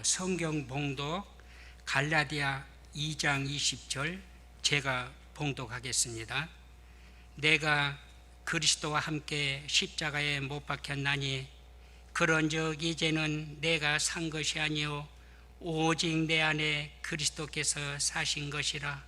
성경 봉독 갈라디아 2장 20절 제가 봉독하겠습니다. 내가 그리스도와 함께 십자가에 못 박혔나니 그런즉 이제는 내가 산 것이 아니요 오직 내 안에 그리스도께서 사신 것이라.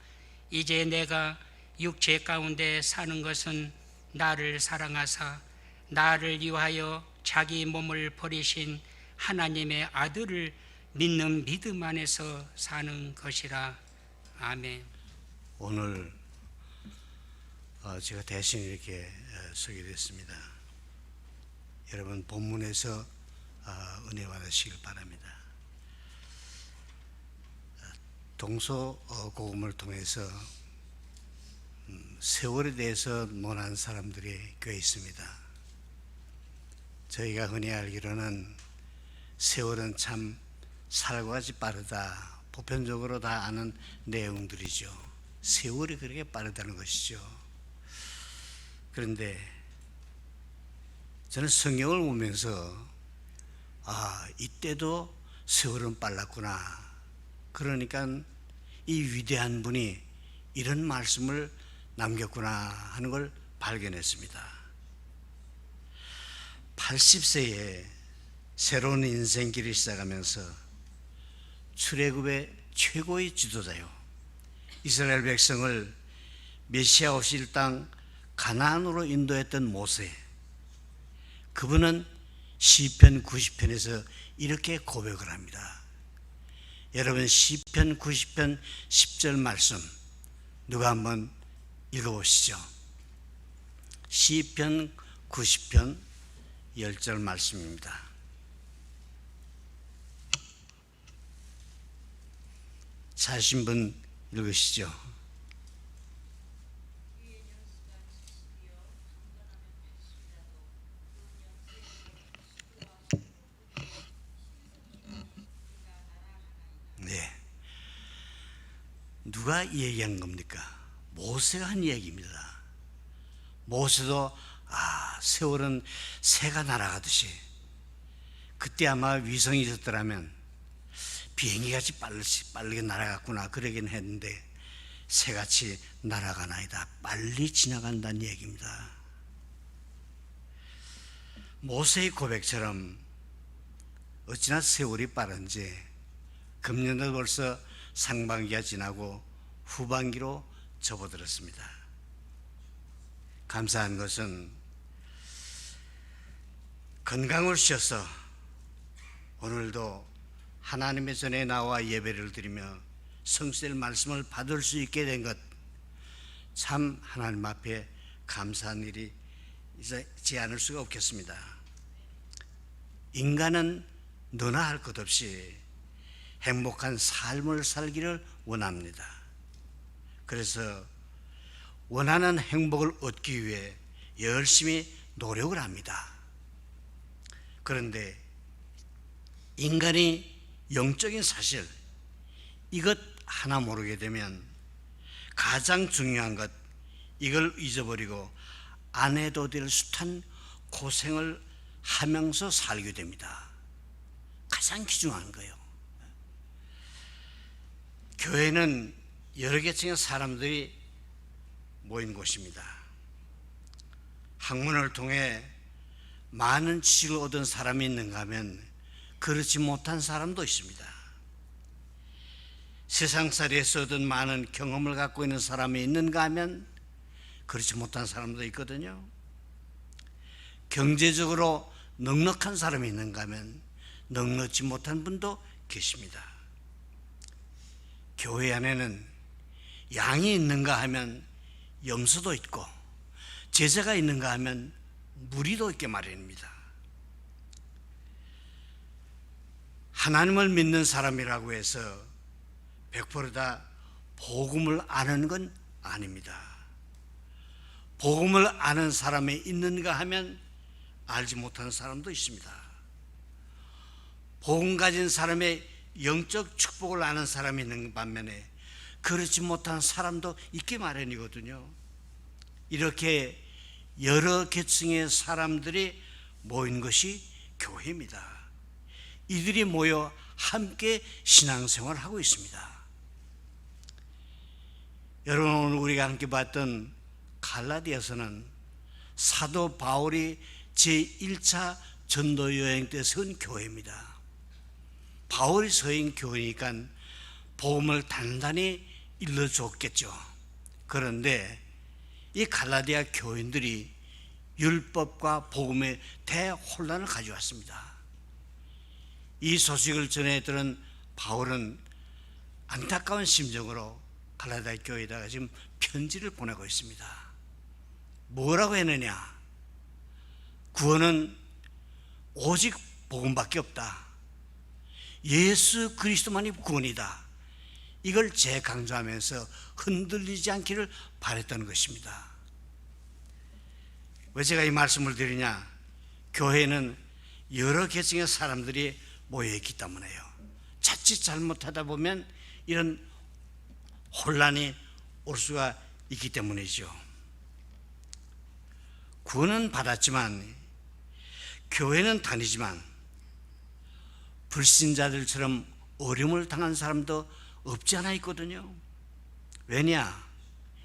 이제 내가 육체 가운데 사는 것은 나를 사랑하사 나를 위하여 자기 몸을 버리신 하나님의 아들을 믿는 믿음 안에서 사는 것이라. 아멘. 오늘 제가 대신 이렇게 서게 됐습니다. 여러분 본문에서 은혜 받으시길 바랍니다. 동서고금을 통해서 세월에 대해서 논하는 사람들이 꽤 있습니다. 저희가 흔히 알기로는 세월은 참 살과 같이 빠르다, 보편적으로 다 아는 내용들이죠. 세월이 그렇게 빠르다는 것이죠. 그런데 저는 성경을 보면서 이때도 세월은 빨랐구나. 그러니까 이 위대한 분이 이런 말씀을 남겼구나 하는 걸 발견했습니다. 80세에 새로운 인생길을 시작하면서 출애굽의 최고의 지도자요, 이스라엘 백성을 메시아 오실 땅 가나안으로 인도했던 모세, 그분은 시편 90편에서 이렇게 고백을 합니다. 여러분 시편 90편 10절 말씀 누가 한번 읽어보시죠. 시편 90편 10절 말씀입니다. 찾으신 분 읽으시죠. 네, 누가 얘기한 겁니까? 모세가 한 이야기입니다. 모세도 세월은 새가 날아가듯이, 그때 아마 위성이 있었더라면 비행기같이 빠르게 날아갔구나 그러긴 했는데 새같이 날아가나이다, 빨리 지나간다는 얘기입니다. 모세의 고백처럼 어찌나 세월이 빠른지 금년도 벌써 상반기가 지나고 후반기로 접어들었습니다. 감사한 것은 건강을 주셔서 오늘도 하나님의 전에 나와 예배를 드리며 성실 말씀을 받을 수 있게 된 것, 참 하나님 앞에 감사한 일이지 않을 수가 없겠습니다. 인간은 너나 할 것 없이 행복한 삶을 살기를 원합니다. 그래서 원하는 행복을 얻기 위해 열심히 노력을 합니다. 그런데 인간이 영적인 사실, 이것 하나 모르게 되면 가장 중요한 것, 이걸 잊어버리고 안 해도 될 숱한 고생을 하면서 살게 됩니다. 가장 귀중한 거예요. 교회는 여러 계층의 사람들이 모인 곳입니다. 학문을 통해 많은 지식을 얻은 사람이 있는가 하면 그렇지 못한 사람도 있습니다. 세상살이에서 얻은 많은 경험을 갖고 있는 사람이 있는가 하면 그렇지 못한 사람도 있거든요. 경제적으로 넉넉한 사람이 있는가 하면 넉넉지 못한 분도 계십니다. 교회 안에는 양이 있는가 하면 염소도 있고 제자가 있는가 하면 무리도 있게 마련입니다. 하나님을 믿는 사람이라고 해서 100% 다 복음을 아는 건 아닙니다. 복음을 아는 사람이 있는가 하면 알지 못하는 사람도 있습니다. 복음 가진 사람의 영적 축복을 아는 사람이 있는 반면에 그렇지 못한 사람도 있기 마련이거든요. 이렇게 여러 계층의 사람들이 모인 것이 교회입니다. 이들이 모여 함께 신앙생활을 하고 있습니다. 여러분, 오늘 우리가 함께 봤던 갈라디아서는 사도 바울이 제1차 전도 여행 때 선 교회입니다. 바울이 서인 교회니까 복음을 단단히 일러줬겠죠. 그런데 이 갈라디아 교인들이 율법과 복음의 대혼란을 가져왔습니다. 이 소식을 전해 들은 바울은 안타까운 심정으로 갈라디아 교회에다가 지금 편지를 보내고 있습니다. 뭐라고 했느냐? 구원은 오직 복음밖에 없다. 예수 그리스도만이 구원이다. 이걸 재강조하면서 흔들리지 않기를 바랬던 것입니다. 왜 제가 이 말씀을 드리냐? 교회는 여러 계층의 사람들이 모여있기 때문에요. 자칫 잘못하다 보면 이런 혼란이 올 수가 있기 때문이죠. 구원은 받았지만, 교회는 다니지만 불신자들처럼 어려움을 당한 사람도 없지 않아 있거든요. 왜냐?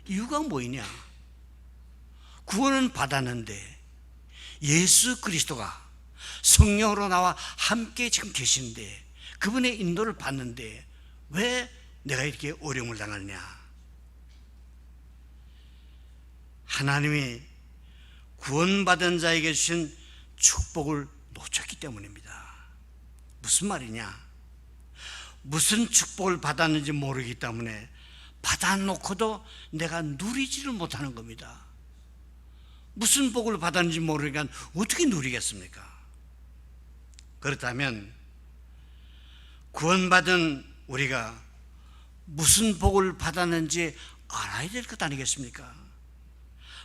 이유가 뭐이냐? 구원은 받았는데 예수 그리스도가 성령으로 나와 함께 지금 계신데, 그분의 인도를 받는데 왜 내가 이렇게 어려움을 당하느냐? 하나님이 구원받은 자에게 주신 축복을 놓쳤기 때문입니다. 무슨 말이냐? 무슨 축복을 받았는지 모르기 때문에 받아놓고도 내가 누리지를 못하는 겁니다. 무슨 복을 받았는지 모르니까 어떻게 누리겠습니까? 그렇다면 구원받은 우리가 무슨 복을 받았는지 알아야 될 것 아니겠습니까?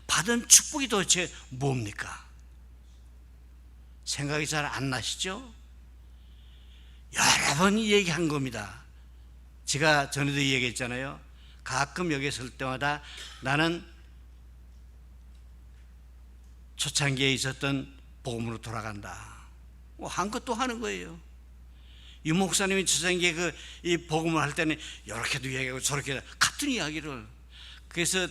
받은 축복이 도대체 뭡니까? 생각이 잘 안 나시죠? 여러 번 얘기한 겁니다. 제가 전에도 얘기했잖아요. 가끔 여기 설 때마다 나는 초창기에 있었던 복음으로 돌아간다. 한 것도 하는 거예요. 이 목사님이 초창기에 이 복음을 할 때는 이렇게도 이야기하고 저렇게 같은 이야기를. 그래서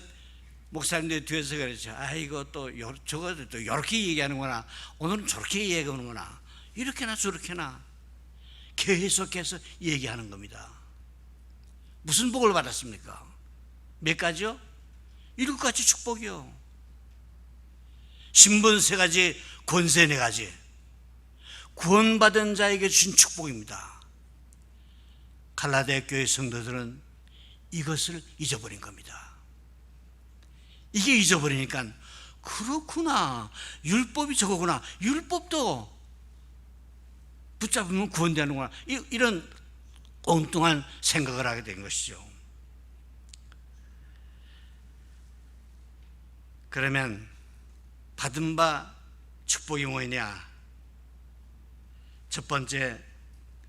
목사님들 뒤에서 그랬죠. 아이고 또 저거 또 이렇게 얘기하는구나. 오늘은 저렇게 얘기하는구나. 이렇게나 저렇게나 계속해서 얘기하는 겁니다. 무슨 복을 받았습니까? 몇 가지요? 7가지 축복이요. 신분 3가지, 권세 4가지. 구원받은 자에게 주신 축복입니다. 갈라디아 교회 성도들은 이것을 잊어버린 겁니다. 이게 잊어버리니까 그렇구나, 율법이 저거구나, 율법도 붙잡으면 구원되는구나, 이런 엉뚱한 생각을 하게 된 것이죠. 그러면 받은 바 축복이 뭐냐? 첫 번째,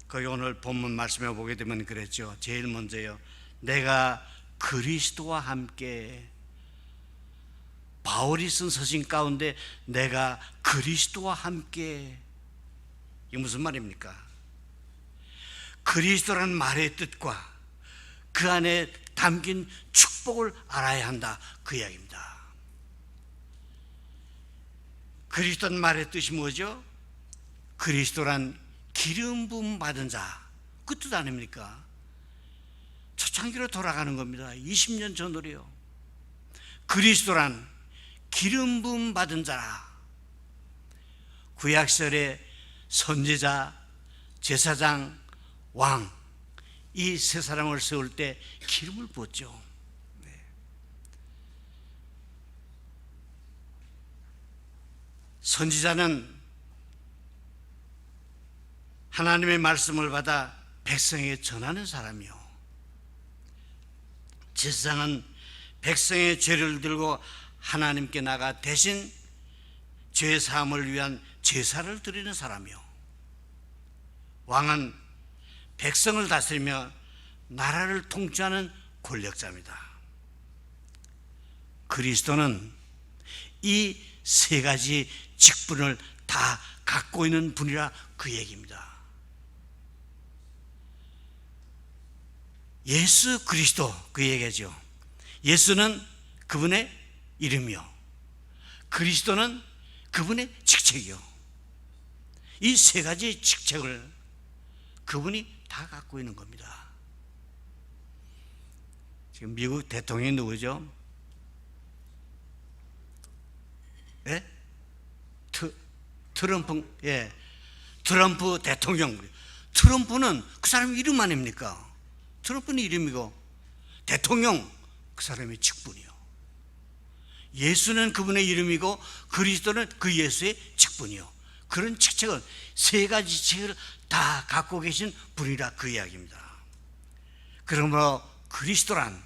거기 오늘 본문 말씀해 보게 되면 그랬죠. 제일 먼저요, 내가 그리스도와 함께, 바울이 쓴 서신 가운데 내가 그리스도와 함께, 이게 무슨 말입니까? 그리스도라는 말의 뜻과 그 안에 담긴 축복을 알아야 한다, 그 이야기입니다. 그리스도라는 말의 뜻이 뭐죠? 그리스도란 기름 부음 받은 자, 그 뜻 아닙니까? 초창기로 돌아가는 겁니다. 20년 전으로요. 그리스도란 기름 부음 받은 자라. 구약시절에 선지자, 제사장, 왕, 이 세 사람을 세울 때 기름을 부었죠. 선지자는 하나님의 말씀을 받아 백성에게 전하는 사람이요, 제사장은 백성의 죄를 들고 하나님께 나가 대신 죄 사함을 위한 제사를 드리는 사람이요, 왕은 백성을 다스리며 나라를 통치하는 권력자입니다. 그리스도는 이 3가지 직분을 다 갖고 있는 분이라 그 얘기입니다. 예수 그리스도 그 얘기죠. 예수는 그분의 이름이요, 그리스도는 그분의 직책이요. 이 세 가지 직책을 그분이 다 갖고 있는 겁니다. 지금 미국 대통령이 누구죠? 예? 트럼프, 예. 트럼프 대통령. 트럼프는 그 사람 이름 아닙니까? 트럼프는 이름이고, 대통령, 그 사람의 직분이요. 예수는 그분의 이름이고, 그리스도는 그 예수의 직분이요. 그런 직책을, 세 가지 직책을 다 갖고 계신 분이라 그 이야기입니다. 그러므로 그리스도란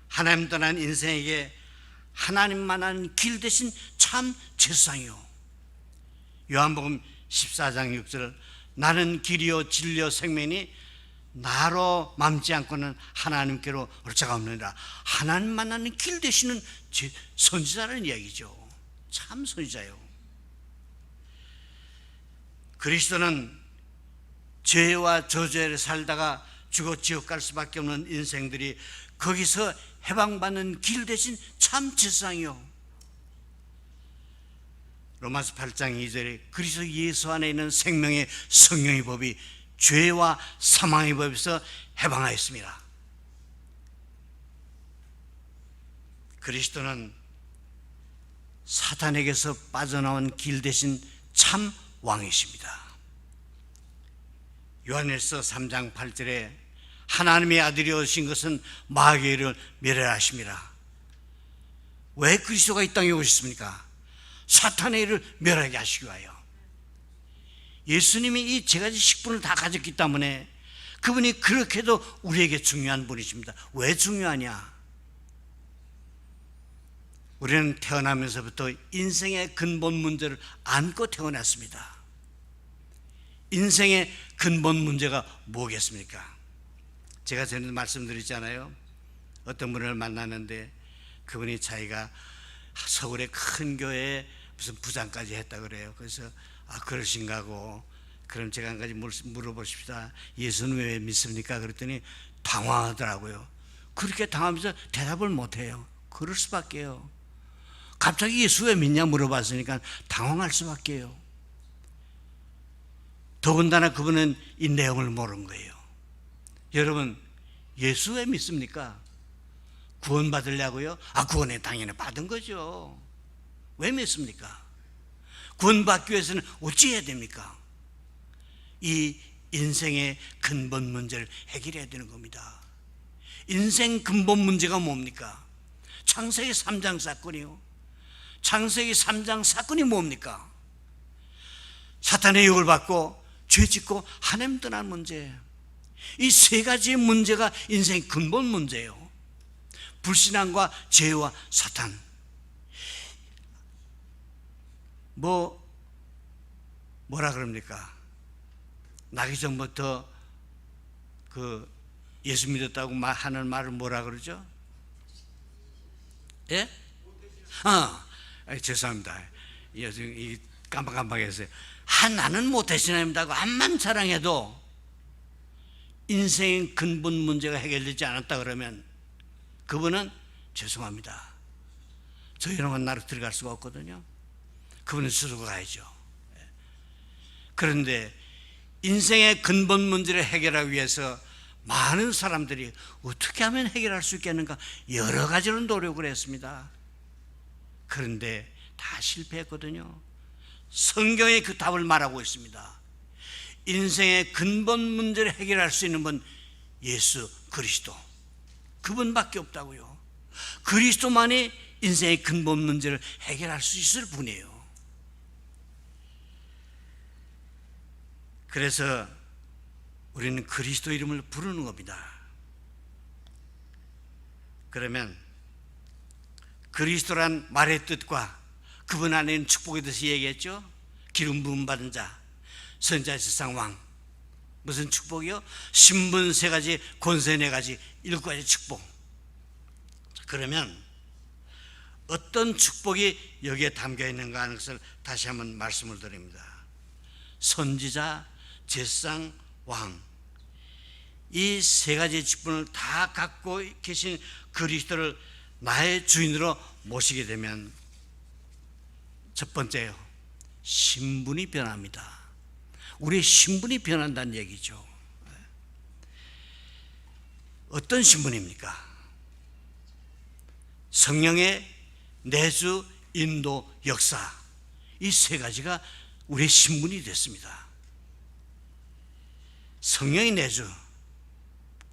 하나님 떠난 인생에게 하나님만한 길 대신 참 제사장이요. 요한복음 14장 6절, 나는 길이요 진리요 생명이니 나로 맘지 않고는 하나님께로 올 자가 없느니라. 하나님 만나는 길 되시는 선지자라는 이야기죠. 참 선지자요. 그리스도는 죄와 저주에 살다가 죽어 지옥 갈 수밖에 없는 인생들이 거기서 해방받는 길 대신 참 제사장이요. 로마서 8장 2절에 그리스도 예수 안에 있는 생명의 성령의 법이 죄와 사망의 법에서 해방하였습니다. 그리스도는 사탄에게서 빠져나온 길 대신 참 왕이십니다. 요한일서 3장 8절에 하나님의 아들이 오신 것은 마귀의 일을 멸하십니다. 왜 그리스도가 이 땅에 오셨습니까? 사탄의 일을 멸하게 하시기 위하여. 예수님이 이 세 가지 식분을 다 가졌기 때문에 그분이 그렇게도 우리에게 중요한 분이십니다. 왜 중요하냐? 우리는 태어나면서부터 인생의 근본 문제를 안고 태어났습니다. 인생의 근본 문제가 뭐겠습니까? 제가 전에 말씀드렸잖아요. 어떤 분을 만났는데 그분이 자기가 서울의 큰 교회에 무슨 부장까지 했다 그래요. 그래서 그러신가 하고, 그럼 제가 한 가지 물어보십시다. 예수는 왜 믿습니까? 그랬더니 당황하더라고요. 그렇게 당하면서 대답을 못해요. 그럴 수밖에요. 갑자기 예수 왜 믿냐 물어봤으니까 당황할 수밖에요. 더군다나 그분은 이 내용을 모르는 거예요. 여러분, 예수 왜 믿습니까? 구원 받으려고요? 구원에 당연히 받은 거죠. 왜 믿습니까? 구원 받기 위해서는 어찌 해야 됩니까? 이 인생의 근본 문제를 해결해야 되는 겁니다. 인생 근본 문제가 뭡니까? 창세기 3장 사건이요. 창세기 3장 사건이 뭡니까? 사탄의 유혹을 받고 죄 짓고 하나님 떠난 문제. 이 세 가지 문제가 인생의 근본 문제예요. 불신앙과 죄와 사탄. 뭐라 그럽니까? 나기 전부터 그 예수 믿었다고 하는 말을 뭐라 그러죠? 예? 죄송합니다. 이 깜빡깜빡했어요. 나는 모태신앙입니다고 암만 자랑해도 인생의 근본 문제가 해결되지 않았다 그러면 그분은 죄송합니다. 저희랑은 나로 들어갈 수가 없거든요. 그분은 스스로 가야죠. 그런데 인생의 근본 문제를 해결하기 위해서 많은 사람들이 어떻게 하면 해결할 수 있겠는가 여러 가지로 노력을 했습니다. 그런데 다 실패했거든요. 성경에 그 답을 말하고 있습니다. 인생의 근본 문제를 해결할 수 있는 분 예수 그리스도, 그분밖에 없다고요. 그리스도만이 인생의 근본 문제를 해결할 수 있을 분이에요. 그래서 우리는 그리스도 이름을 부르는 겁니다. 그러면 그리스도란 말의 뜻과 그분 안에 있는 축복에 대해서 얘기했죠. 기름 부음 받은 자, 선자, 세상 왕. 무슨 축복이요? 신분 3가지, 권세 4가지, 7가지 축복. 그러면 어떤 축복이 여기에 담겨 있는가 하는 것을 다시 한번 말씀을 드립니다. 선지자, 제사장, 왕. 이 세 가지 직분을 다 갖고 계신 그리스도를 나의 주인으로 모시게 되면 첫 번째요, 신분이 변합니다. 우리의 신분이 변한다는 얘기죠. 어떤 신분입니까? 성령의 내주, 인도, 역사, 이 세 가지가 우리의 신분이 됐습니다. 성령의 내주,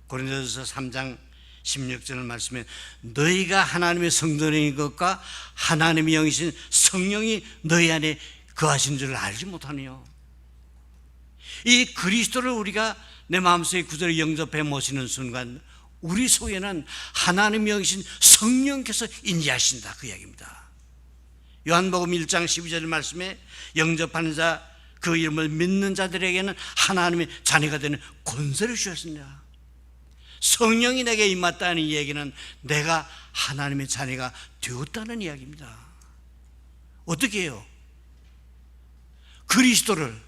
고린도전서 3장 16절 말씀에 너희가 하나님의 성전인 것과 하나님의 영이신 성령이 너희 안에 거하신 줄 알지 못하니요. 이 그리스도를 우리가 내 마음속에 구절에 영접해 모시는 순간 우리 속에는 하나님의 영이신 성령께서 인지하신다, 그 이야기입니다. 요한복음 1장 12절 말씀에 영접하는 자, 그 이름을 믿는 자들에게는 하나님의 자녀가 되는 권세를 주셨습니다. 성령이 내게 임했다는 이야기는 내가 하나님의 자녀가 되었다는 이야기입니다. 어떻게 해요? 그리스도를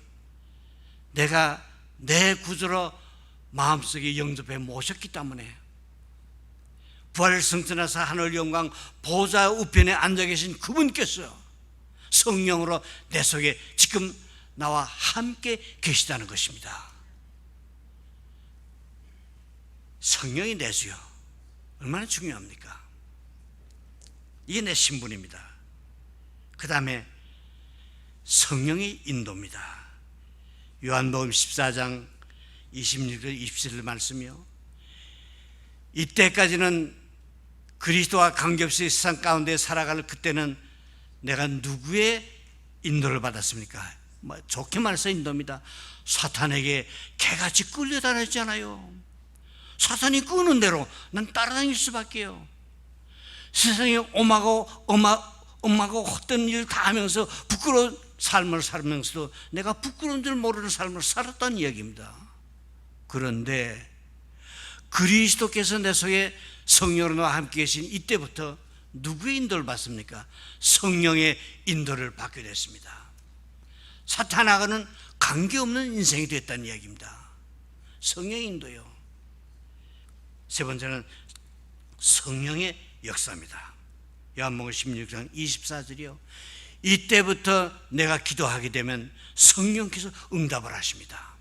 내가 내 구주로 마음속에 영접해 모셨기 때문에 부활 승천하사 하늘 영광 보좌 우편에 앉아 계신 그분께서 성령으로 내 속에 지금 나와 함께 계시다는 것입니다. 성령이 내주요, 얼마나 중요합니까? 이게 내 신분입니다. 그 다음에 성령의 인도입니다. 요한복음 14장 26절 27절 말씀이요, 이때까지는 그리스도와 관계없이 세상 가운데 살아갈 그때는 내가 누구의 인도를 받았습니까? 좋게 말해서 인도입니다. 사탄에게 개같이 끌려다녔잖아요. 사탄이 끄는 대로 난 따라다닐 수밖에요. 세상에 엄마고 헛된 일 다 하면서 부끄러운 삶을 살면서도 내가 부끄러운 줄 모르는 삶을 살았다는 이야기입니다. 그런데 그리스도께서 내 속에 성령으로 함께 계신 이때부터 누구의 인도를 받습니까? 성령의 인도를 받게 됐습니다. 사탄하고는 관계없는 인생이 됐다는 이야기입니다. 성령의 인도요. 세 번째는 성령의 역사입니다. 요한복음 16장 24절이요. 이때부터 내가 기도하게 되면 성령께서 응답을 하십니다.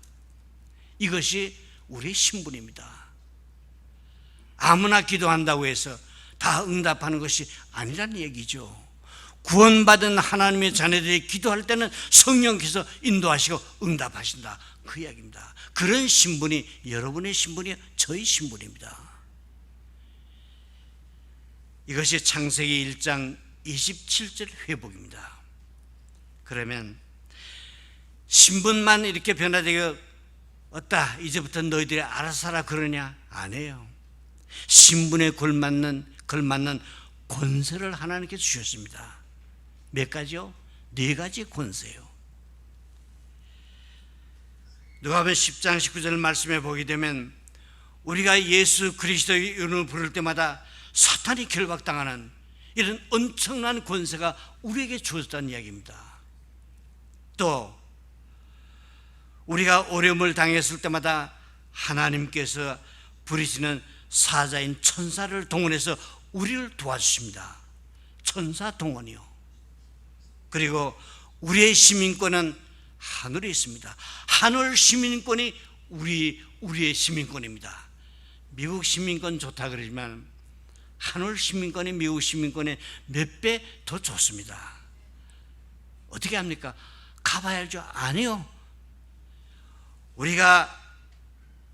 이것이 우리의 신분입니다. 아무나 기도한다고 해서 다 응답하는 것이 아니라는 얘기죠. 구원받은 하나님의 자녀들이 기도할 때는 성령께서 인도하시고 응답하신다, 그 이야기입니다. 그런 신분이 여러분의 신분이 저희 신분입니다. 이것이 창세기 1장 27절 회복입니다. 그러면 신분만 이렇게 변화되고 어따 이제부터 너희들이 알아서 하라 그러냐? 아니에요. 신분에 걸맞는 권세를 하나님께 주셨습니다. 몇 가지요? 4가지 권세요. 누가복음 10장 19절 말씀에 보게 되면 우리가 예수 그리스도의 이름을 부를 때마다 사탄이 결박당하는 이런 엄청난 권세가 우리에게 주어졌다는 이야기입니다. 또 우리가 어려움을 당했을 때마다 하나님께서 부리시는 사자인 천사를 동원해서 우리를 도와주십니다. 천사 동원이요. 그리고 우리의 시민권은 하늘에 있습니다. 하늘 시민권이 우리의 시민권입니다. 미국 시민권 좋다 그러지만 하늘 시민권이 미국 시민권에 몇 배 더 좋습니다. 어떻게 합니까? 가봐야 알죠? 아니요. 우리가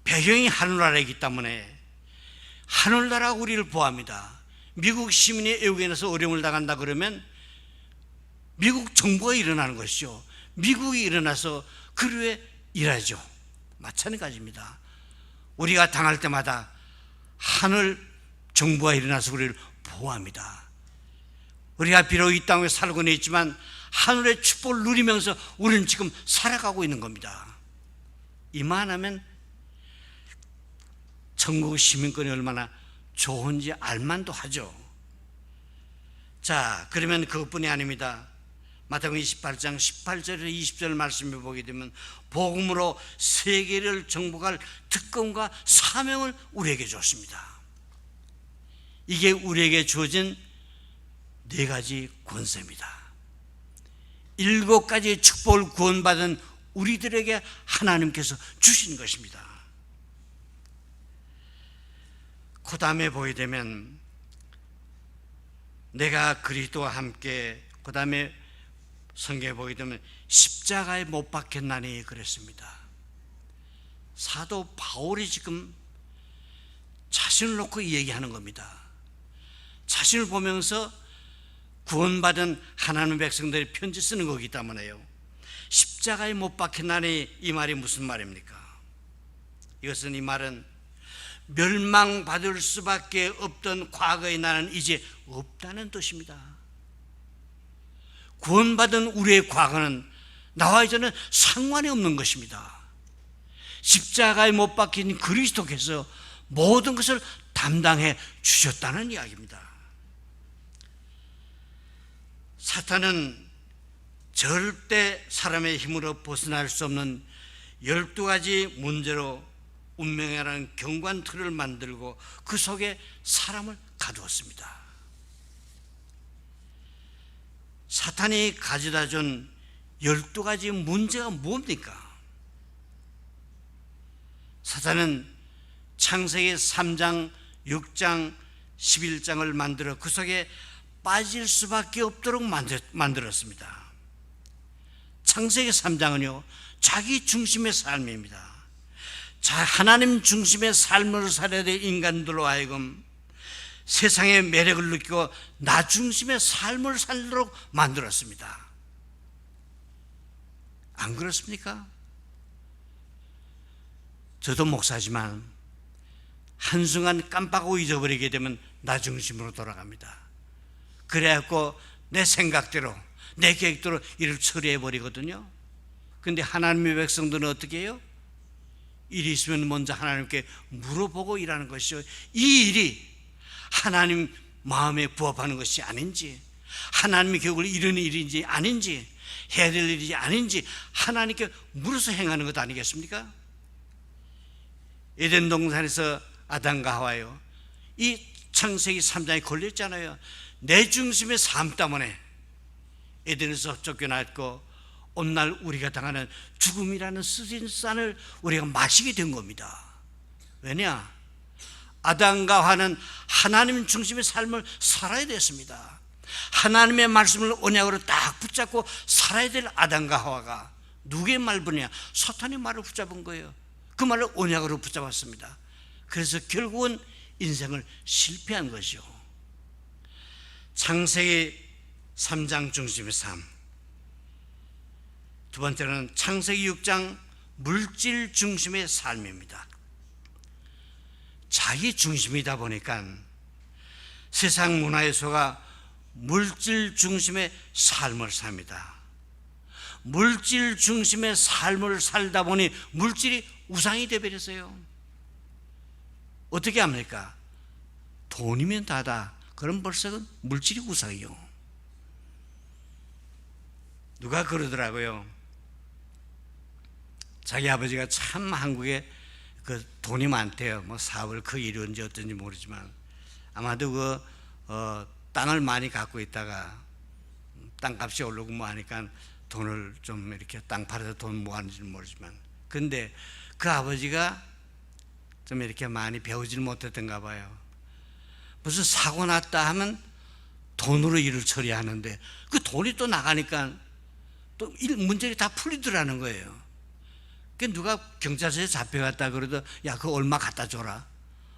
배경이 하늘나라이기 때문에 하늘나라가 우리를 보호합니다. 미국 시민이 외국에 나서 어려움을 당한다 그러면 미국 정부가 일어나는 것이죠. 미국이 일어나서 그 위에 일하죠. 마찬가지입니다. 우리가 당할 때마다 하늘 정부가 일어나서 우리를 보호합니다. 우리가 비록 이 땅에 살고 있지만 하늘의 축복을 누리면서 우리는 지금 살아가고 있는 겁니다. 이만하면 천국 시민권이 얼마나 좋은지 알만도 하죠. 자, 그러면 그것뿐이 아닙니다. 마태복음 28장 18절에서 20절 말씀을 보게 되면 복음으로 세계를 정복할 특권과 사명을 우리에게 줬습니다. 이게 우리에게 주어진 4가지 권세입니다. 7가지의 축복을 구원받은 우리들에게 하나님께서 주신 것입니다. 그 다음에 보게 되면 내가 그리스도와 함께, 그 다음에 성경에 보게 되면 십자가에 못 박혔나니 그랬습니다. 사도 바울이 지금 자신을 놓고 얘기하는 겁니다. 자신을 보면서 구원받은 하나님의 백성들이 편지 쓰는 거기 때문에요. 십자가에 못 박혔나니 이 말이 무슨 말입니까? 이것은, 이 말은 멸망받을 수밖에 없던 과거의 나는 이제 없다는 뜻입니다. 구원받은 우리의 과거는 나와 이제는 상관이 없는 것입니다. 십자가에 못 박힌 그리스도께서 모든 것을 담당해 주셨다는 이야기입니다. 사탄은 절대 사람의 힘으로 벗어날 수 없는 12가지 문제로 운명이라는 경관 틀을 만들고 그 속에 사람을 가두었습니다. 사탄이 가져다 준 12가지 문제가 뭡니까? 사탄은 창세기 3장, 6장, 11장을 만들어 그 속에 빠질 수밖에 없도록 만들었습니다. 창세기 3장은요, 자기 중심의 삶입니다. 하나님 중심의 삶을 살아야 될 인간들로 하여금 세상의 매력을 느끼고 나 중심의 삶을 살도록 만들었습니다. 안 그렇습니까? 저도 목사지만 한순간 깜빡하고 잊어버리게 되면 나 중심으로 돌아갑니다. 그래갖고 내 생각대로, 내 계획대로 일을 처리해버리거든요. 그런데 하나님의 백성들은 어떻게 해요? 일이 있으면 먼저 하나님께 물어보고 일하는 것이요, 이 일이 하나님 마음에 부합하는 것이 아닌지, 하나님의 계획을 이루는 일인지 아닌지, 해야 될 일인지 아닌지 하나님께 물어서 행하는 것 아니겠습니까? 에덴 동산에서 아담과 하와요, 이 창세기 3장에 걸렸잖아요. 내 중심의 삶 때문에 에덴에서 쫓겨났고 오늘날 우리가 당하는 죽음이라는 쓰신산을 우리가 마시게 된 겁니다. 왜냐? 아담과 하와는 하나님 중심의 삶을 살아야 됐습니다. 하나님의 말씀을 언약으로 딱 붙잡고 살아야 될 아담과 하와가 누구의 말 뿐이야? 사탄의 말을 붙잡은 거예요. 그 말을 언약으로 붙잡았습니다. 그래서 결국은 인생을 실패한 것이요. 창세기 3장 중심의 삶, 두 번째는 창세기 6장 물질 중심의 삶입니다. 자기 중심이다 보니까 세상 문화에 속아 물질 중심의 삶을 삽니다. 물질 중심의 삶을 살다 보니 물질이 우상이 되어버렸어요. 어떻게 합니까? 돈이면 다다. 그럼 벌써 물질이 우상이요. 누가 그러더라고요. 자기 아버지가 참 한국에 그 돈이 많대요. 뭐 사업을 크게 이루는지 어떤지 모르지만 아마도 땅을 많이 갖고 있다가 땅값이 오르고 뭐 하니까 돈을 좀 이렇게 땅 팔아서 돈 모았는지는 모르지만, 근데 그 아버지가 좀 이렇게 많이 배우질 못했던가 봐요. 무슨 사고 났다 하면 돈으로 일을 처리하는데 그 돈이 또 나가니까 또 문제가 다 풀리더라는 거예요. 그 누가 경찰서에 잡혀갔다 그러도 야, 그거 얼마 갖다 줘라.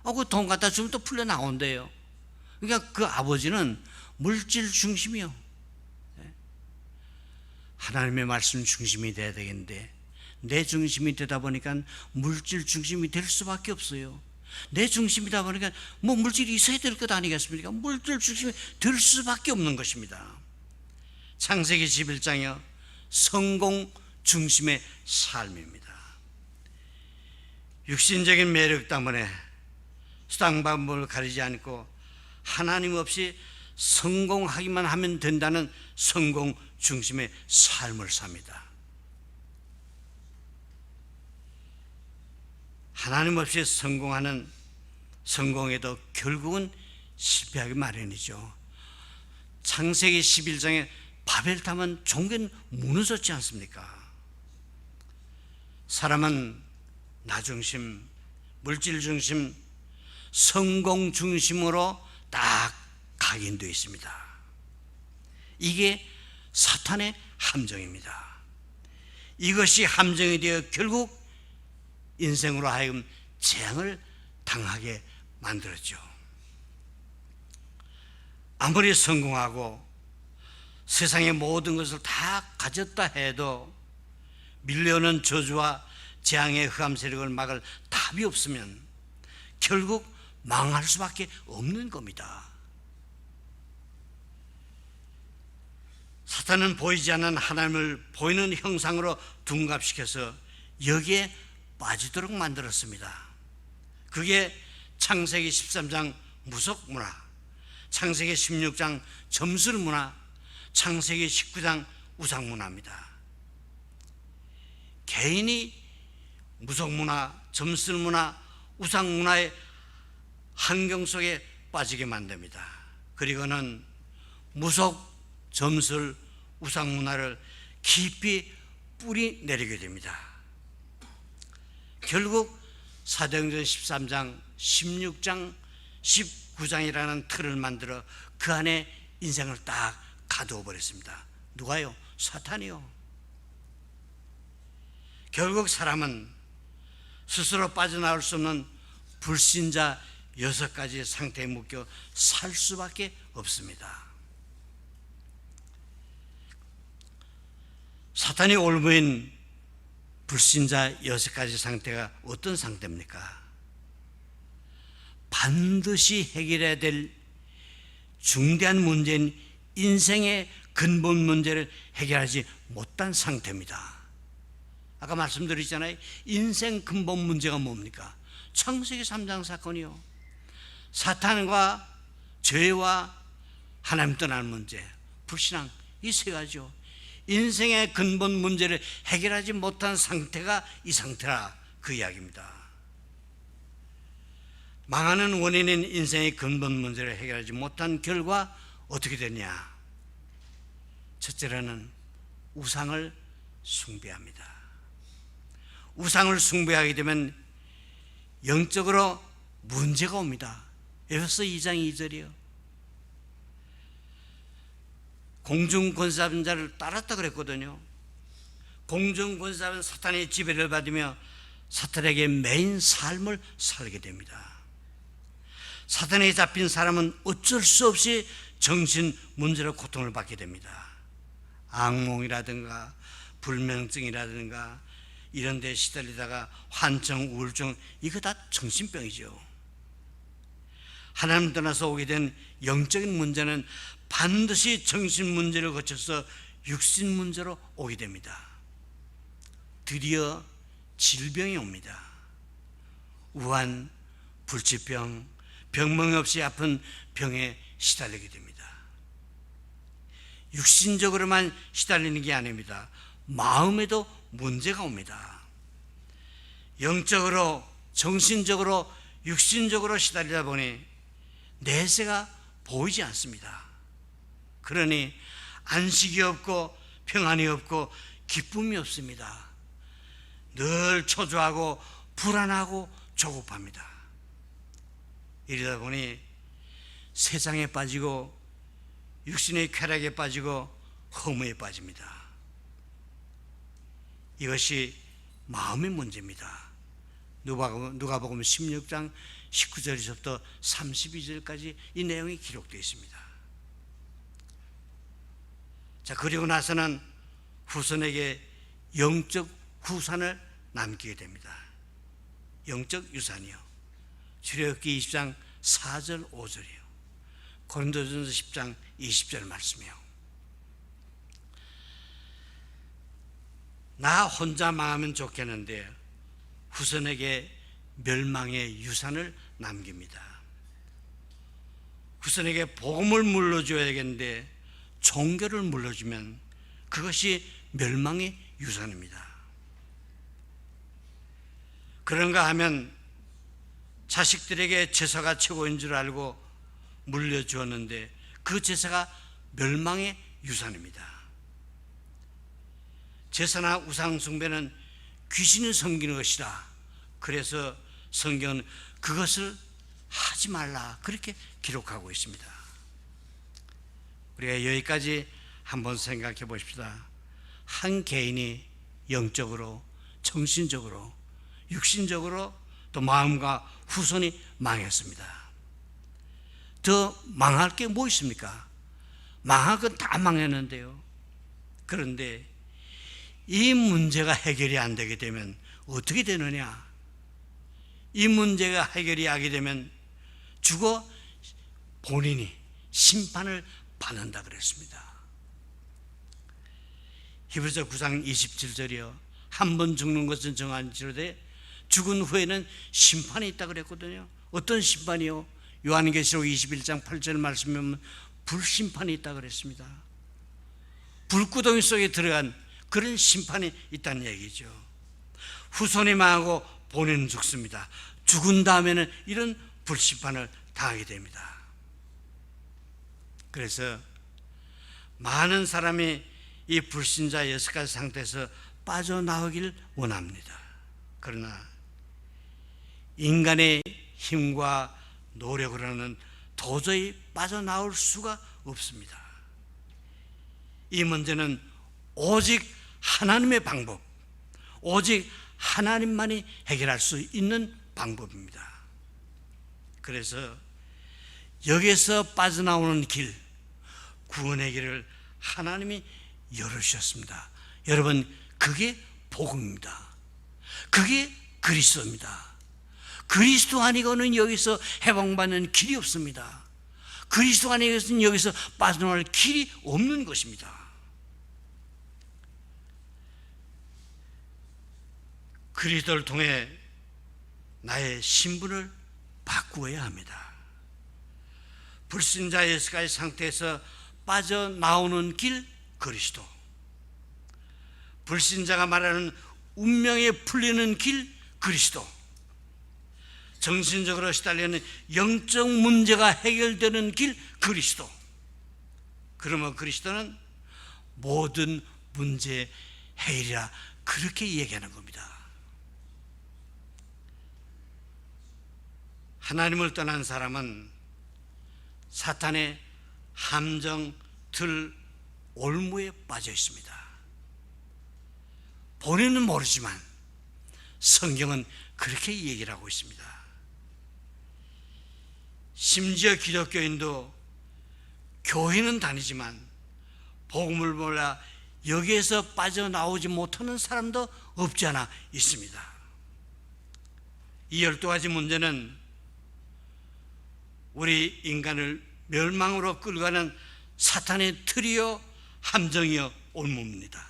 그 돈 갖다 주면 또 풀려 나온대요. 그러니까 그 아버지는 물질 중심이요. 하나님의 말씀 중심이 돼야 되겠는데 내 중심이 되다 보니까 물질 중심이 될 수밖에 없어요. 내 중심이다 보니까 뭐 물질이 있어야 될 것 아니겠습니까? 물질 중심이 될 수밖에 없는 것입니다. 창세기 11장이요, 성공 중심의 삶입니다. 육신적인 매력 때문에 수단방법을 가리지 않고 하나님 없이 성공하기만 하면 된다는 성공 중심의 삶을 삽니다. 하나님 없이 성공해도 결국은 실패하기 마련이죠. 창세기 11장에 바벨탑은 종교는 무너졌지 않습니까? 사람은 나 중심, 물질 중심, 성공 중심으로 딱 각인되어 있습니다. 이게 사탄의 함정입니다. 이것이 함정이 되어 결국 인생으로 하여금 재앙을 당하게 만들었죠. 아무리 성공하고 세상의 모든 것을 다 가졌다 해도 밀려오는 저주와 재앙의 흑암 세력을 막을 답이 없으면 결국 망할 수밖에 없는 겁니다. 사탄은 보이지 않는 하나님을 보이는 형상으로 둔갑시켜서 여기에 빠지도록 만들었습니다. 그게 창세기 13장 무속문화, 창세기 16장 점술문화, 창세기 19장 우상문화입니다. 개인이 무속문화, 점술문화, 우상문화의 환경 속에 빠지게 만듭니다. 그리고는 무속, 점술, 우상문화를 깊이 뿌리 내리게 됩니다. 결국 사도행전 13장, 16장, 19장이라는 틀을 만들어 그 안에 인생을 딱 가두어 버렸습니다. 누가요? 사탄이요. 결국 사람은 스스로 빠져나올 수 없는 불신자 6가지 상태에 묶여 살 수밖에 없습니다. 사탄이 올무인 불신자 6가지 상태가 어떤 상태입니까? 반드시 해결해야 될 중대한 문제인 인생의 근본 문제를 해결하지 못한 상태입니다. 아까 말씀드렸잖아요. 인생 근본 문제가 뭡니까? 창세기 3장 사건이요. 사탄과 죄와 하나님 떠나는 문제, 불신앙, 이 세 가지요. 인생의 근본 문제를 해결하지 못한 상태가 이 상태라, 그 이야기입니다. 망하는 원인인 인생의 근본 문제를 해결하지 못한 결과 어떻게 되냐? 첫째로는 우상을 숭배합니다. 우상을 숭배하게 되면 영적으로 문제가 옵니다. 에베소 2장 2절이요. 공중권세 자를 따랐다 그랬거든요. 공중권세 사탄의 지배를 받으며 사탄에게 매인 삶을 살게 됩니다. 사탄에 잡힌 사람은 어쩔 수 없이 정신 문제로 고통을 받게 됩니다. 악몽이라든가 불면증이라든가 이런 데 시달리다가 환청, 우울증, 이거 다 정신병이죠. 하나님 떠나서 오게 된 영적인 문제는 반드시 정신 문제를 거쳐서 육신 문제로 오게 됩니다. 드디어 질병이 옵니다. 우한, 불치병, 병명 없이 아픈 병에 시달리게 됩니다. 육신적으로만 시달리는 게 아닙니다. 마음에도 문제가 옵니다. 영적으로, 정신적으로, 육신적으로 시달리다 보니 내세가 보이지 않습니다. 그러니 안식이 없고 평안이 없고 기쁨이 없습니다. 늘 초조하고 불안하고 조급합니다. 이러다 보니 세상에 빠지고 육신의 쾌락에 빠지고 허무에 빠집니다. 이것이 마음의 문제입니다. 누가복음 16장 19절에서부터 32절까지 이 내용이 기록되어 있습니다. 자, 그리고 나서는 후손에게 영적 후산을 남기게 됩니다. 영적 유산이요. 출애굽기 20장 4절 5절이요. 고린도전서 10장 20절 말씀이요. 나 혼자 망하면 좋겠는데 후손에게 멸망의 유산을 남깁니다. 후손에게 복음을 물려줘야겠는데 종교를 물려주면 그것이 멸망의 유산입니다. 그런가 하면 자식들에게 제사가 최고인 줄 알고 물려주었는데 그 제사가 멸망의 유산입니다. 제사나 우상숭배는 귀신을 섬기는 것이다. 그래서 성경은 그것을 하지 말라 그렇게 기록하고 있습니다. 우리가 여기까지 한번 생각해 보십시다. 한 개인이 영적으로, 정신적으로, 육신적으로 또 마음과 후손이 망했습니다. 더 망할 게 뭐 있습니까? 망할 건 다 망했는데요. 그런데 이 문제가 해결이 안 되게 되면 어떻게 되느냐? 이 문제가 해결이 하게 되면 죽어 본인이 심판을 받는다 그랬습니다. 히브리서 9장 27절이요. 한 번 죽는 것은 정한지로되 죽은 후에는 심판이 있다 그랬거든요. 어떤 심판이요? 요한계시록 21장 8절 말씀에 보면 불심판이 있다 그랬습니다. 불구덩이 속에 들어간 그런 심판이 있다는 얘기죠. 후손이 망하고 본인은 죽습니다. 죽은 다음에는 이런 불심판을 당하게 됩니다. 그래서 많은 사람이 이 불신자 6가지 상태에서 빠져나오길 원합니다. 그러나 인간의 힘과 노력으로는 도저히 빠져나올 수가 없습니다. 이 문제는 오직 하나님의 방법, 오직 하나님만이 해결할 수 있는 방법입니다. 그래서 여기에서 빠져나오는 길, 구원의 길을 하나님이 열어주셨습니다. 여러분, 그게 복음입니다. 그게 그리스도입니다. 그리스도 아니고는 여기서 해방받는 길이 없습니다. 그리스도 아니고는 여기서 빠져나올 길이 없는 것입니다. 그리스도를 통해 나의 신분을 바꾸어야 합니다. 불신자 6가지 상태에서 빠져나오는 길, 그리스도. 불신자가 말하는 운명에 풀리는 길, 그리스도. 정신적으로 시달리는 영적 문제가 해결되는 길, 그리스도. 그러면 그리스도는 모든 문제의 해결이라 그렇게 얘기하는 겁니다. 하나님을 떠난 사람은 사탄의 함정, 들, 올무에 빠져 있습니다. 본인은 모르지만 성경은 그렇게 얘기를 하고 있습니다. 심지어 기독교인도 교회는 다니지만 복음을 몰라 여기에서 빠져나오지 못하는 사람도 없지 않아 있습니다. 이 12가지 문제는 우리 인간을 멸망으로 끌고 가는 사탄의 틀이요, 함정이요, 올무입니다.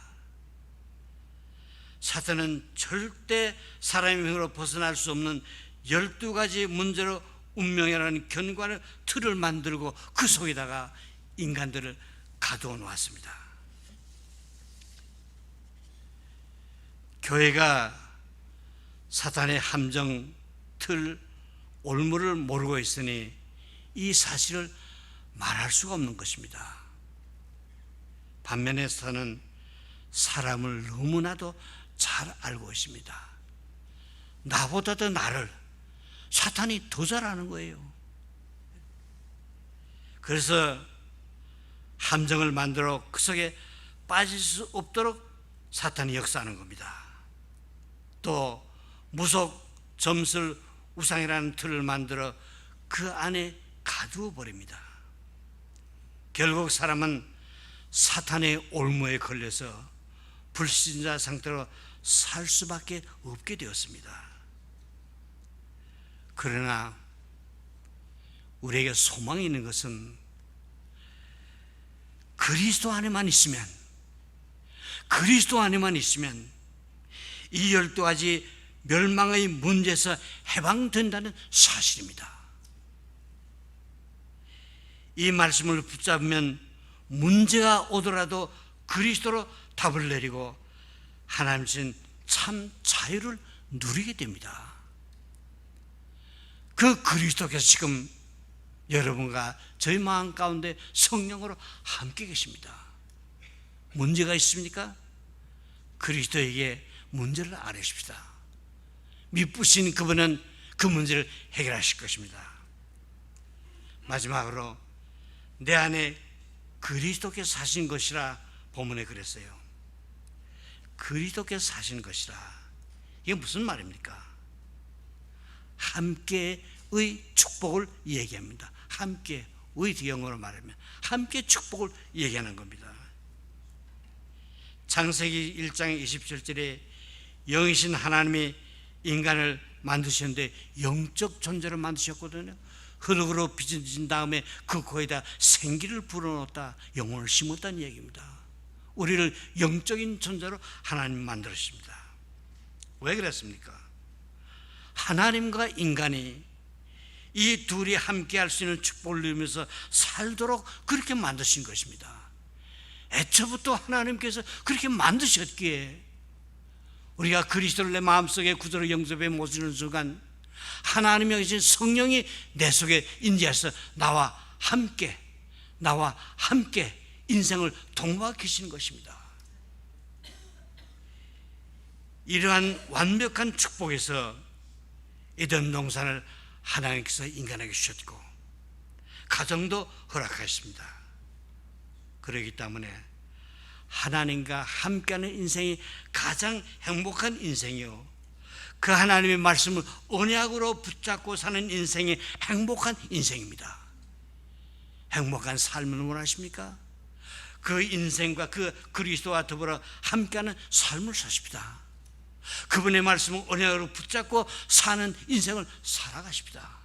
사탄은 절대 사람의 힘으로 벗어날 수 없는 12가지 문제로 운명이라는 견고한 틀을 만들고 그 속에다가 인간들을 가두어 놓았습니다. 교회가 사탄의 함정, 틀, 올무를 모르고 있으니 이 사실을 말할 수가 없는 것입니다. 반면에 사탄은 사람을 너무나도 잘 알고 있습니다. 나보다도 나를 사탄이 더 잘 아는 거예요. 그래서 함정을 만들어 그 속에 빠질 수 없도록 사탄이 역사하는 겁니다. 또 무속, 점술, 우상이라는 틀을 만들어 그 안에 가두어 버립니다. 결국 사람은 사탄의 올무에 걸려서 불신자 상태로 살 수밖에 없게 되었습니다. 그러나 우리에게 소망이 있는 것은 그리스도 안에만 있으면, 그리스도 안에만 있으면 이 12가지 멸망의 문제에서 해방된다는 사실입니다. 이 말씀을 붙잡으면 문제가 오더라도 그리스도로 답을 내리고 하나님 주신 참 자유를 누리게 됩니다. 그 그리스도께서 지금 여러분과 저희 마음 가운데 성령으로 함께 계십니다. 문제가 있습니까? 그리스도에게 문제를 아뢰십시다. 미쁘신 그분은 그 문제를 해결하실 것입니다. 마지막으로 내 안에 그리스도께서 사신 것이라 본문에 그랬어요. 그리스도께서 사신 것이라. 이게 무슨 말입니까? 함께의 축복을 얘기합니다. 함께의 영어로 말하면 함께 축복을 얘기하는 겁니다. 창세기 1장 27절에 영이신 하나님이 인간을 만드셨는데 영적 존재로 만드셨거든요. 흙으로 빚어진 다음에 그 코에다 생기를 불어넣었다, 영혼을 심었다는 얘기입니다. 우리를 영적인 존재로 하나님 만들었습니다. 왜 그랬습니까? 하나님과 인간이 이 둘이 함께 할 수 있는 축복을 누리면서 살도록 그렇게 만드신 것입니다. 애초부터 하나님께서 그렇게 만드셨기에 우리가 그리스도를 내 마음속에 구주로 영접해 모시는 순간 하나님의 계신 성령이 내 속에 임재해서 나와 함께 인생을 동반하시는 것입니다. 이러한 완벽한 축복에서 에덴 동산을 하나님께서 인간에게 주셨고 가정도 허락하셨습니다. 그렇기 때문에 하나님과 함께하는 인생이 가장 행복한 인생이요, 그 하나님의 말씀을 언약으로 붙잡고 사는 인생이 행복한 인생입니다. 행복한 삶을 원하십니까? 그 인생과 그 그리스도와 더불어 함께하는 삶을 사십시다. 그분의 말씀을 언약으로 붙잡고 사는 인생을 살아가십시다.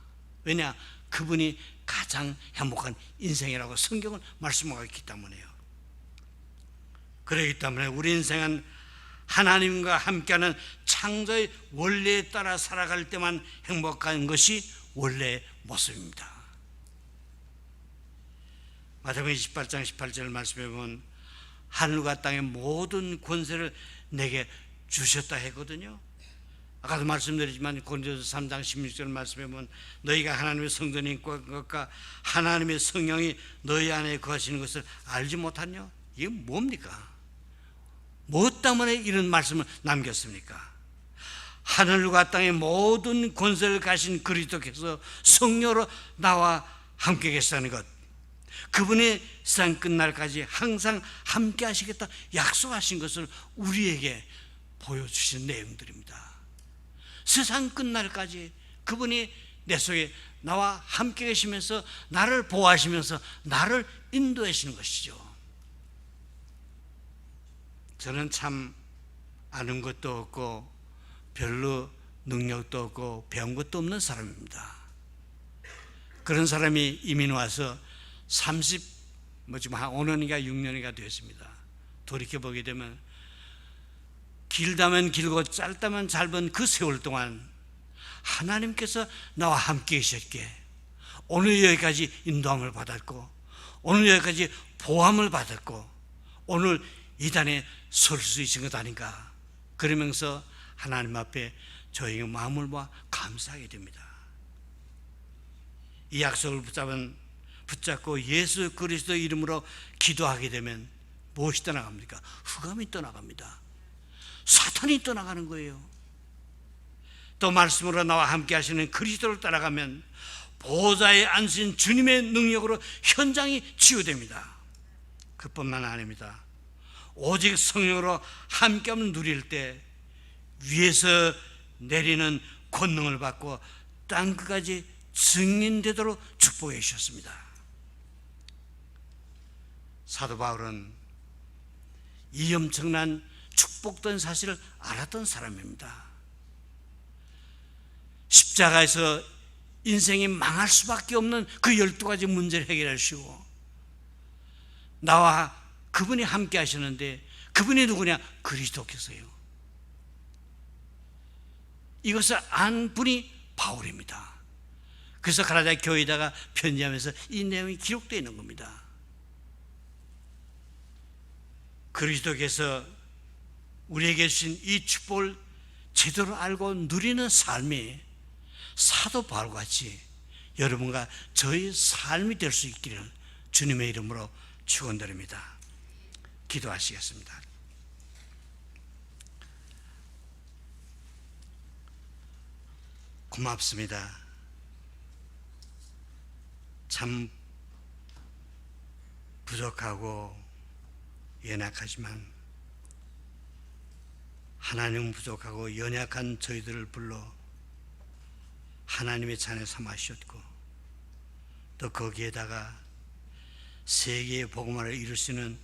왜냐? 그분이 가장 행복한 인생이라고 성경은 말씀하고 있기 때문에요. 그렇기 때문에 우리 인생은 하나님과 함께하는 창조의 원리에 따라 살아갈 때만 행복한 것이 원래의 모습입니다. 마태복음 28장 18절 말씀해 보면 하늘과 땅의 모든 권세를 내게 주셨다 했거든요. 아까도 말씀드렸지만 고린도서 3장 16절 말씀해 보면 너희가 하나님의 성전인 것과 하나님의 성령이 너희 안에 거하시는 것을 알지 못하냐? 이게 뭡니까? 무엇 때문에 이런 말씀을 남겼습니까? 하늘과 땅의 모든 권세를 가신 그리스도께서 성령으로 나와 함께 계시다는 것, 그분의 세상 끝날까지 항상 함께 하시겠다 약속하신 것을 우리에게 보여주신 내용들입니다. 세상 끝날까지 그분이 내 속에 나와 함께 계시면서 나를 보호하시면서 나를 인도하시는 것이죠. 저는 참 아는 것도 없고 별로 능력도 없고 배운 것도 없는 사람입니다. 그런 사람이 이민 와서 30, 지금 한 5년인가 6년이가 되었습니다. 돌이켜보게 되면 길다면 길고 짧다면 짧은 그 세월 동안 하나님께서 나와 함께 계셨기에 오늘 여기까지 인도함을 받았고 오늘 여기까지 보함을 받았고 오늘 이 단에 설 수 있는 것 아닌가, 그러면서 하나님 앞에 저희의 마음을 모아 감사하게 됩니다. 이 약속을 붙잡고 예수 그리스도 이름으로 기도하게 되면 무엇이 떠나갑니까? 흑암이 떠나갑니다. 사탄이 떠나가는 거예요. 또 말씀으로 나와 함께 하시는 그리스도를 따라가면 보좌에 앉으신 주님의 능력으로 현장이 치유됩니다. 그뿐만 아닙니다. 오직 성령으로 함께함을 누릴 때 위에서 내리는 권능을 받고 땅끝까지 증인되도록 축복해 주셨습니다. 사도 바울은 이 엄청난 축복된 사실을 알았던 사람입니다. 십자가에서 인생이 망할 수밖에 없는 그 12가지 문제를 해결하시고 나와 그분이 함께 하시는데 그분이 누구냐? 그리스도께서요. 이것을 안 분이 바울입니다. 그래서 가라디아 교회에다가 편지하면서 이 내용이 기록되어 있는 겁니다. 그리스도께서 우리에게 주신 이 축복을 제대로 알고 누리는 삶이 사도 바울같이 여러분과 저의 삶이 될 수 있기를 주님의 이름으로 축원드립니다. 기도하시겠습니다. 고맙습니다. 참 부족하고 연약하지만 하나님은 부족하고 연약한 저희들을 불러 하나님의 자녀 삼으셨고 또 거기에다가 세계의 복음화를 이룰 수 있는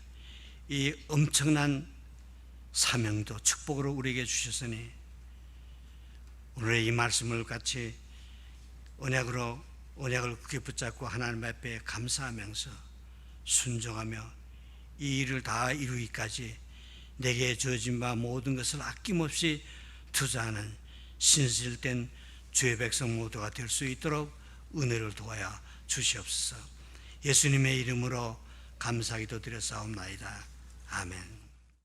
이 엄청난 사명도 축복으로 우리에게 주셨으니 오늘의 이 말씀을 같이 언약을 굳게 붙잡고 하나님 앞에 감사하면서 순종하며 이 일을 다 이루기까지 내게 주어진 바 모든 것을 아낌없이 투자하는 신실된 주의 백성 모두가 될 수 있도록 은혜를 도와야 주시옵소서. 예수님의 이름으로 감사기도 드렸사옵나이다. 아멘.